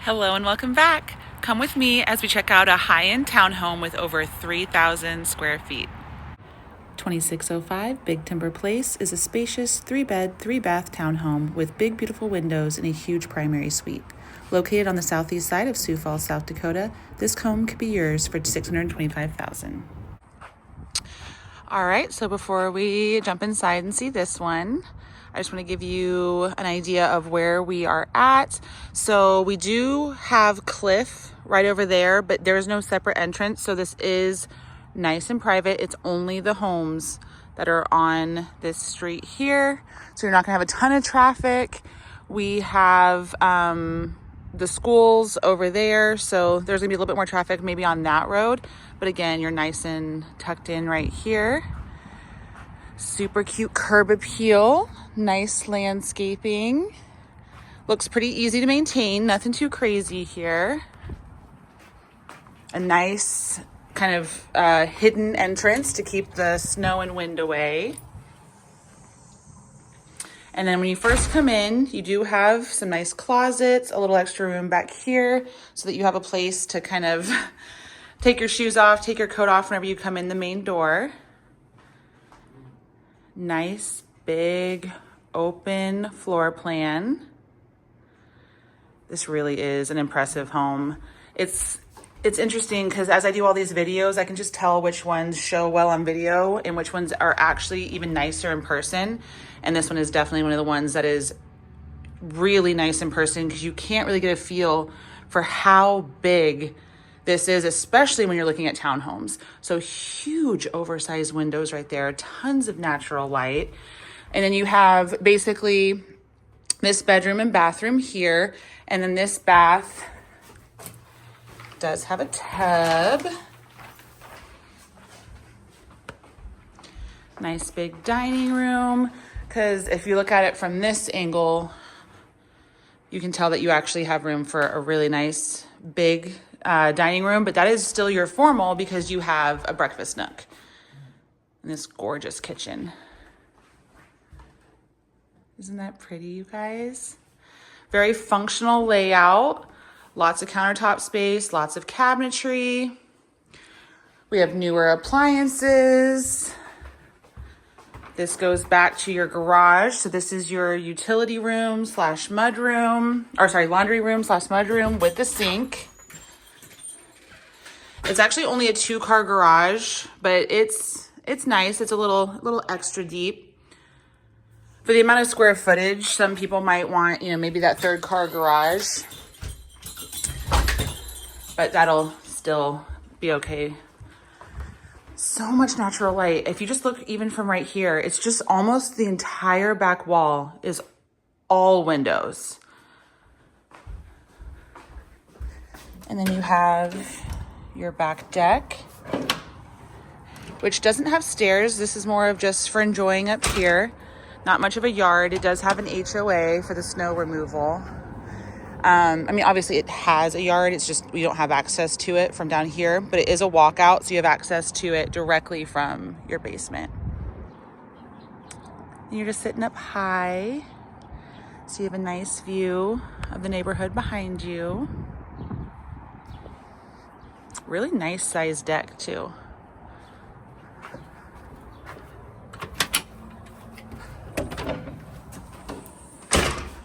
Hello and welcome back. Come with me as we check out a high-end townhome with over 3,000 square feet. 2605 Big Timber Place is a spacious 3-bed, 3-bath townhome with big, beautiful windows and a huge primary suite. Located on the southeast side of Sioux Falls, South Dakota, this home could be yours for $625,000. All right, so before we jump inside and see this one, I just want to give you an idea of where we are at. So we do have cliff right over there, but there is no separate entrance. So this is nice and private. It's only the homes that are on this street here. So you're not gonna have a ton of traffic. We have the schools over there. So there's gonna be a little bit more traffic maybe on that road. But again, you're nice and tucked in right here. Super cute curb appeal, nice landscaping. Looks pretty easy to maintain, nothing too crazy here. A nice kind of hidden entrance to keep the snow and wind away. And then when you first come in, you do have some nice closets, a little extra room back here so that you have a place to kind of take your shoes off, take your coat off whenever you come in the main door. Nice, big, open floor plan. This really is an impressive home. It's interesting because as I do all these videos, I can just tell which ones show well on video and which ones are actually even nicer in person. And this one is definitely one of the ones that is really nice in person because you can't really get a feel for how big this is, especially when you're looking at townhomes. So huge oversized windows right there, tons of natural light. And then you have basically this bedroom and bathroom here. And then this bath does have a tub. Nice big dining room. Because if you look at it from this angle, you can tell that you actually have room for a really nice big dining room, but that is still your formal because you have a breakfast nook in this gorgeous kitchen. Isn't that pretty, you guys? Very functional layout, lots of countertop space, lots of cabinetry. We have newer appliances. This goes back to your garage. So this is your utility room slash mud room, or sorry, laundry room slash mud room with the sink. It's actually only a 2-car garage, but it's nice. It's a little extra deep. For the amount of square footage, some people might want, maybe that 3rd-car garage. But that'll still be okay. So much natural light. If you just look even from right here, it's just almost the entire back wall is all windows. And then you have your back deck, which doesn't have stairs. This is more of just for enjoying up here. Not much of a yard. It does have an HOA for the snow removal. I mean, obviously it has a yard. It's just we don't have access to it from down here, but it is a walkout, so you have access to it directly from your basement. And you're just sitting up high, so you have a nice view of the neighborhood behind you. Really nice sized deck too.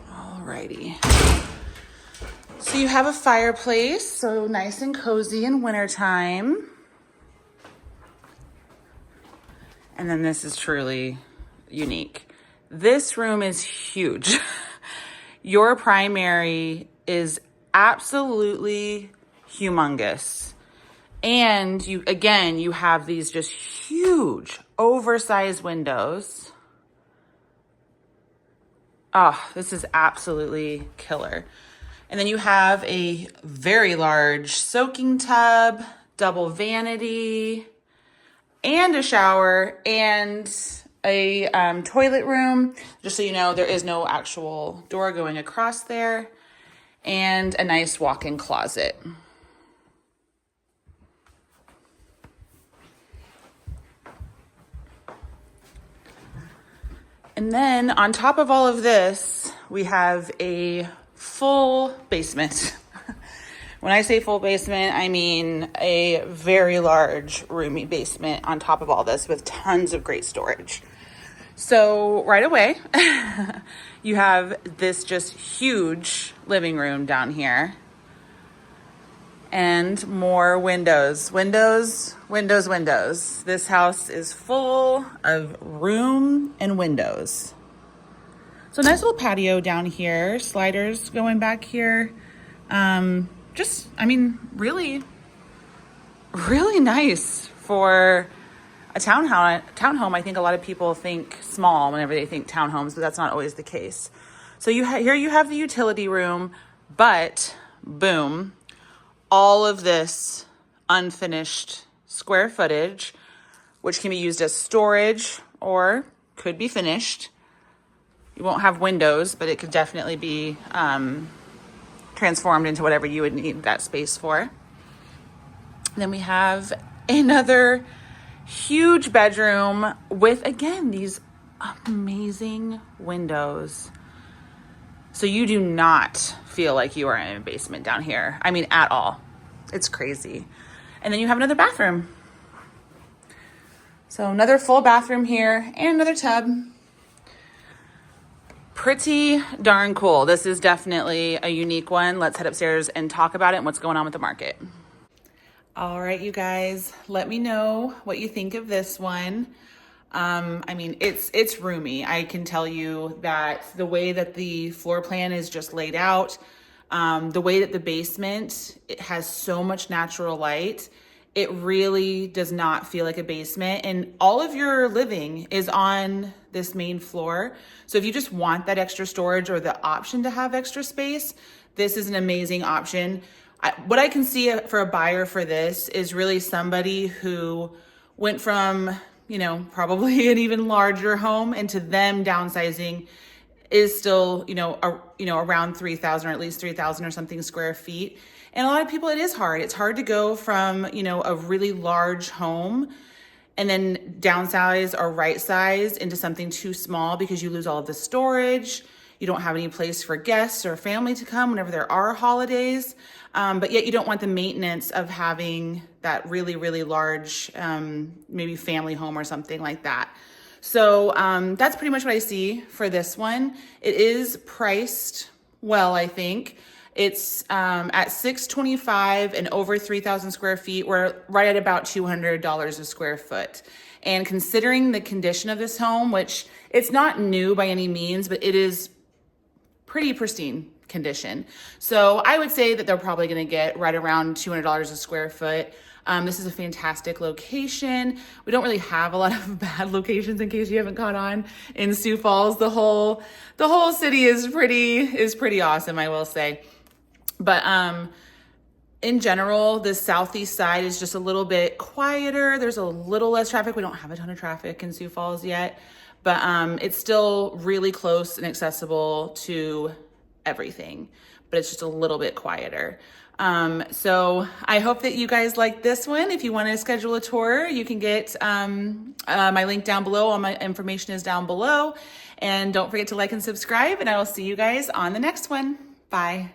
Alrighty. So you have a fireplace, so nice and cozy in wintertime. And then this is truly unique. This room is huge. Your primary is absolutely humongous. And you have these just huge, oversized windows. Oh, this is absolutely killer. And then you have a very large soaking tub, double vanity, and a shower, and a toilet room. Just so you know, there is no actual door going across there, and a nice walk-in closet. And then on top of all of this, we have a full basement. When I say full basement, I mean a very large, roomy basement on top of all this with tons of great storage. So right away, you have this just huge living room down here. And more windows, windows, windows, windows. This house is full of room and windows. So nice little patio down here, sliders going back here. Really, really nice for a townhome. I think a lot of people think small whenever they think townhomes, but that's not always the case. So here you have the utility room, but boom, all of this unfinished square footage, which can be used as storage or could be finished. You won't have windows, but it could definitely be transformed into whatever you would need that space for. Then we have another huge bedroom with, again, these amazing windows. So you do not feel like you are in a basement down here. I mean, at all. It's crazy. And then you have another bathroom. So another full bathroom here and another tub. Pretty darn cool. This is definitely a unique one. Let's head upstairs and talk about it and what's going on with the market. All right, you guys, let me know what you think of this one. It's roomy. I can tell you that the way that the floor plan is just laid out, the way that the basement, it has so much natural light. It really does not feel like a basement, and all of your living is on this main floor. So if you just want that extra storage or the option to have extra space, this is an amazing option. What I can see for a buyer for this is really somebody who went from, probably an even larger home, and to them downsizing is still, around 3,000 or at least 3,000 or something square feet. And a lot of people, it is hard. It's hard to go from, a really large home and then downsize or right size into something too small because you lose all of the storage. You don't have any place for guests or family to come whenever there are holidays. But yet you don't want the maintenance of having that really, really large, maybe family home or something like that. So that's pretty much what I see for this one. It is priced well, I think. It's at $625 and over 3,000 square feet. We're right at about $200 a square foot. And considering the condition of this home, which it's not new by any means, but it is pretty pristine condition. So I would say that they're probably going to get right around $200 a square foot. This is a fantastic location. We don't really have a lot of bad locations, in case you haven't caught on, in Sioux Falls. The whole city is pretty awesome, I will say. But in general, the southeast side is just a little bit quieter. There's a little less traffic. We don't have a ton of traffic in Sioux Falls yet, but it's still really close and accessible to everything, but it's just a little bit quieter. So I hope that you guys like this one. If you want to schedule a tour, you can get my link down below. All my information is down below. And don't forget to like and subscribe, and I will see you guys on the next one. Bye.